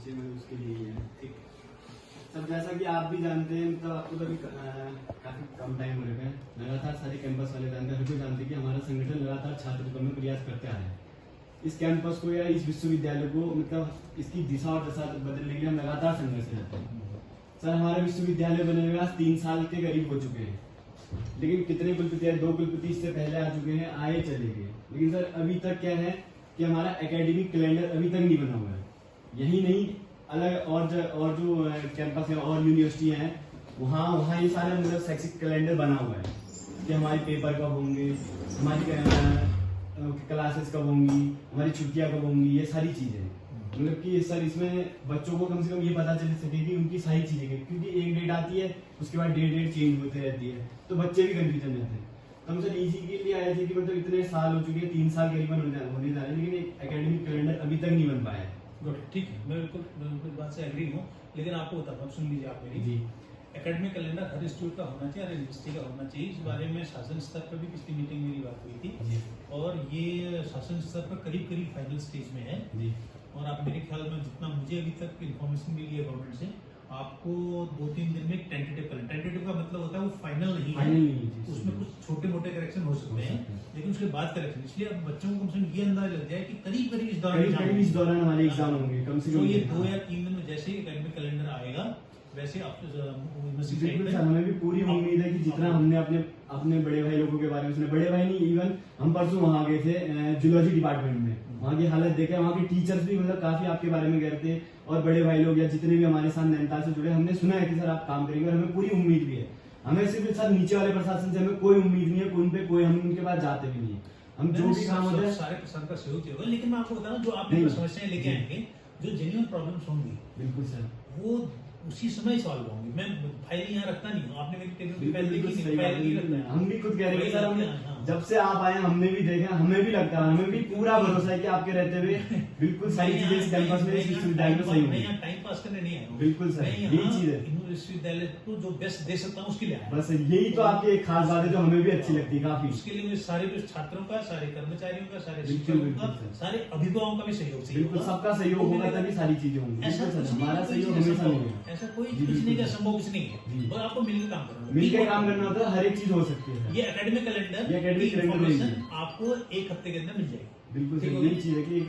नीचे में उसके लिए ही है। ठीक सब जैसा कि आप भी जानते हैं, मतलब आपको तो काफी कम टाइम हो रखा है, लगातार सारे कैंपस वाले जानते हैं, हर कोई जानते हैं कि हमारा संगठन लगातार छात्र हितों में प्रयास करते आ रहे हैं। इस कैंपस को या इस विश्वविद्यालय को मतलब इसकी दिशा और दशा बदलने के लिए हम लगातार संघर्ष करते हैं। सर हमारा विश्वविद्यालय बने हुए आज 3 साल के करीब हो चुके हैं, लेकिन कितने कुलपति है, 2 कुलपति इससे पहले आ चुके हैं, आए चले गए, लेकिन सर अभी तक क्या है कि हमारा एकेडमिक कैलेंडर अभी तक नहीं बना हुआ है। यही नहीं, अलग और जो कैंपस है और यूनिवर्सिटियां हैं वहाँ ये सारे मतलब शैक्षिक कैलेंडर बना हुआ है कि हमारे पेपर कब होंगे, हमारी क्लासेस कब होंगी, हमारी छुट्टियां कब होंगी, ये सारी चीजें मतलब कि सर इसमें बच्चों को कम से कम ये पता चल सके कि उनकी सारी चीजें, क्योंकि एक डेट आती है उसके बाद डेट चेंज होती रहती है, तो बच्चे भी कंफ्यूजन रहते हैं। तो हम सर इसी के लिए आए थे कि मतलब इतने साल हो चुके हैं, 3 साल करीबन होने जा रहे हैं, लेकिन एक एकेडमिक कैलेंडर अभी तक नहीं बन पाया है। ठीक है, मैं बिल्कुल बात से एग्री हूँ, लेकिन आपको बताता हूँ, सुन लीजिए आप मेरी जी। एकेडमिक कैलेंडर हर इंस्टीट्यूट का होना चाहिए, हर यूनिवर्सिटी का होना चाहिए। इस बारे में शासन स्तर पर भी पिछली मीटिंग मेरी बात हुई थी और ये शासन स्तर पर करीब फाइनल स्टेज में है जी। और आप मेरे ख्याल में जितना मुझे अभी तक इन्फॉर्मेशन मिली है गवर्नमेंट से, आपको 2-3 दिन में टेंटेटिव का मतलब होता है वो फाइनल नहीं है, उसमें कुछ छोटे मोटे करेक्शन हो सकते हैं, लेकिन उसके बाद करेक्शन, इसलिए अब बच्चों को कम से कम ये अंदाजा लग जाए कि करीब इस दौरान हमारे एग्जाम होंगे। कम से कम ये 2 या 3 दिन में जैसे ही एकेडमिक कैलेंडर आएगा वैसे हमें भी पूरी उम्मीद है कि जितना हमने अपने बड़े भाई लोगों के बारे में सुना, बड़े भाई नहीं, इवन हम परसों वहाँ गए थे जूलॉजी डिपार्टमेंट में, वहाँ की हालत देखे, वहाँ के टीचर्स भी मतलब काफी आपके बारे में कह रहे थे, और बड़े भाई लोग या जितने भी हमारे साथ नैनीताल से जुड़े, हमने सुना है कि सर आप काम करेंगे, और हमें पूरी उम्मीद भी है। हमें सिर्फ सर नीचे वाले प्रशासन से हमें कोई उम्मीद नहीं है, उन पे कोई हम उनके पास जाते भी नहीं है, हम जो भी काम होता है सारे प्रशासन का सहयोग होगा। लेकिन मैं आपको बता रहा हूँ, जो आप समस्याएं लेके आएंगे, जो जेन्युइन प्रॉब्लम्स होंगी, बिल्कुल सर वो उसी समय सॉल्व होंगे। मैं फाइल यहाँ रखता नहीं हूँ, आपने मेरी टेबल पे फाइल देखी नहीं, हम भी खुद कह रहे हैं सर, जब से आप आए हमने भी देखा, हमें भी लगता है, हमें भी पूरा भरोसा है कि आपके रहते हुए बिल्कुल सारी चीजें इस कैंपस में, इस विश्वविद्यालय में सही होंगी। यहाँ टाइम पास करने नहीं आया, बिल्कुल सर, यही चीज है, विश्वविद्यालय को जो बेस्ट दे सकता हूँ उसके लिए आया। बस यही तो आपकी एक खास बात है जो हमें भी अच्छी लगती है काफी। उसके लिए मुझे सारे छात्रों का, सारे कर्मचारियों का, सारे शिक्षकों का, सारे अभिभावकों का भी सहयोग चाहिए, बिल्कुल सबका सहयोग होगा तभी सारी चीजें होंगी। हमारा सहयोग हमेशा नहीं है, ऐसा कोई कुछ नहीं है, संभव कुछ नहीं है, और आपको मिलकर काम करना, मिलकर काम करना होता है, हर एक चीज हो सकती है। ये एकेडमिक कैलेंडर आपको 1 हफ्ते के अंदर मिल जाएगी। बिल्कुल सही, यही चीज है कि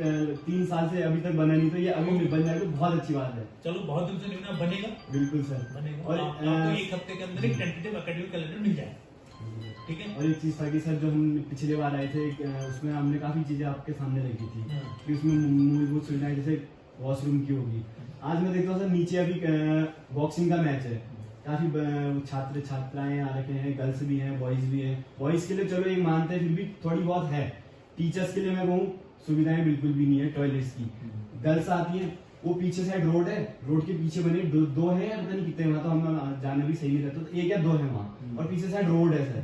3 साल से अभी तक बना नहीं, तो ये अभी बन जाए तो बहुत अच्छी बात है। चलो बहुत दिन से नहीं बना, बनेगा, बिल्कुल सर बनेगा, और आपको 1 हफ्ते के अंदर एक टेंटेटिव एकेडमिक कैलेंडर मिल जाए, ठीक है। और एक चीज था कि सर जो हम पिछले बार आए थे उसमें हमने काफी चीजें आपके सामने रखी थी कि उसमें मूलभूत सुविधाएं जैसे वॉशरूम की होगी। आज मैं देखता हूँ सर नीचे अभी बॉक्सिंग का मैच है, काफी छात्र छात्राएं आ रखे हैं, गर्ल्स भी हैं, बॉयज भी हैं। बॉयज के लिए चलो एक मानते हैं, फिर भी थोड़ी बहुत है। टीचर्स के लिए मैं कहूँ सुविधाएं बिल्कुल भी नहीं है टॉयलेट्स की। गर्ल्स आती हैं, वो पीछे साइड रोड है, रोड के पीछे बने दो है या पता नहीं कितने, वहां तो हम जाना भी सही नहीं रहता, तो 1 या 2 है वहाँ, और पीछे साइड रोड है सर,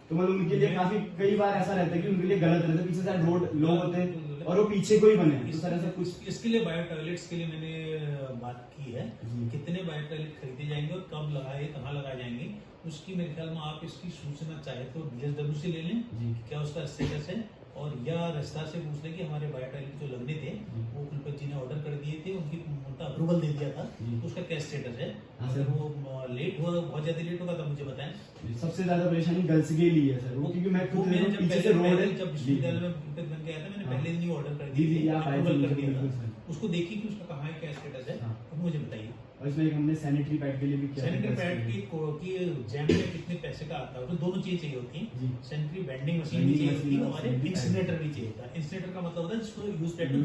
तो मतलब उनके लिए काफी कई बार ऐसा रहता है कि उनके लिए गलत रहता है, पीछे साइड रोड लोग होते हैं और वो पीछे को ही बने, तो सर ऐसा कुछ। इसके लिए बायो टॉयलेट्स के लिए मैंने बात की है, कितने बायो टॉयलेट खरीदे जाएंगे और कब लगाए, कहाँ लगाए जाएंगे, उसकी मेरे ख्याल में आप इसकी सूचना चाहे तो DSW से ले लें, क्या उसका स्टेटस है, और या रजिस्ट्रार से पूछ लें कि हमारे बायो टॉयलेट जो लगने थे वो कुलपति जी ने ऑर्डर कर दिए थे, उनकी अप्रूवल दे दिया था, तो उसका क्या स्टेटस है। अगर वो लेट हुआ, बहुत ज्यादा लेट होगा तो मुझे बताएं। सबसे ज्यादा परेशानी गर्ल्स के लिए है सर, वो क्योंकि मैं खुद पीछे से रोड है, जब विश्वविद्यालय में बन गया था, मैंने पहले दिन ही ऑर्डर कर दिया, अप्रूवल कर दिया था, उसको देखिए कि उसका कहाँ है, क्या स्टेटस है, अब मुझे बताइए। और इसमें हमने सैनिटरी पैड के लिए भी किया, सैनिटरी पैड की जैम में कितने पैसे का आता है, तो दोनों चीजें चाहिए होती है, सैनिटरी वेंडिंग मशीन भी चाहिए होती है, हमारे इंसिनरेटर भी चाहिए था। इंसिनरेटर का मतलब होता है जिसको यूज करके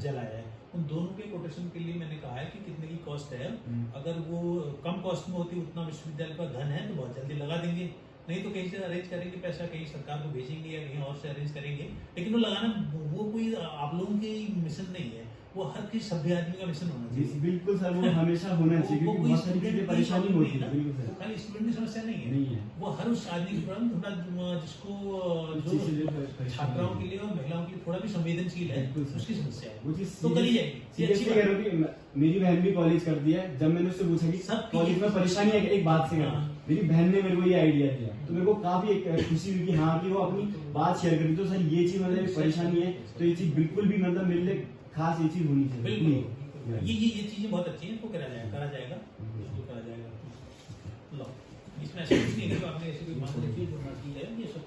जलाया है, उन दोनों के कोटेशन के लिए मैंने कहा है कि कितने की कॉस्ट है, अगर वो कम कॉस्ट में होती, उतना विश्वविद्यालय का धन है तो बहुत जल्दी लगा देंगे, नहीं तो कहीं से अरेंज करेंगे पैसा, कहीं सरकार को भेजेंगे या कहीं और से अरेंज करेंगे, लेकिन वो लगाना वो कोई आप लोगों की मिशन नहीं है, वो हर किसी सभ्य आदमी का मिशन होना चाहिए। बिल्कुल सर, वो हमेशा होना चाहिए, क्योंकि बहुत सारी चीजें परेशानी होती है। बिल्कुल सर, खाली स्टूडेंट की समस्या नहीं है, वो हर उस आदमी की प्रॉब्लम, थोड़ा जिसको जो छात्राओं के लिए और महिलाओं के लिए थोड़ा भी संवेदनशील है, उसकी समस्या है, वो चीज तो करी जाएगी। मेरी बहन भी कॉलेज कर दिया है, जब मैंने उससे पूछा कि सब कॉलेज में परेशानी है, एक बात से मेरी बहन ने मेरे को ये आइडिया दिया, तो मेरे को काफी एक खुशी हुई कि हाँ कि वो अपनी बात शेयर करी, तो सर ये चीज मतलब परेशानी है, तो ये चीज बिल्कुल भी मतलब मेरे लिए खास ये चीज होनी चाहिए। ये चीजें बहुत अच्छी हैं, इनको करा जाएगा इसको करा जाएगा। लो, इसमें ऐसा कुछ नहीं है कि आपने ऐसी कोई बात रखी है जो ना की है, ये सब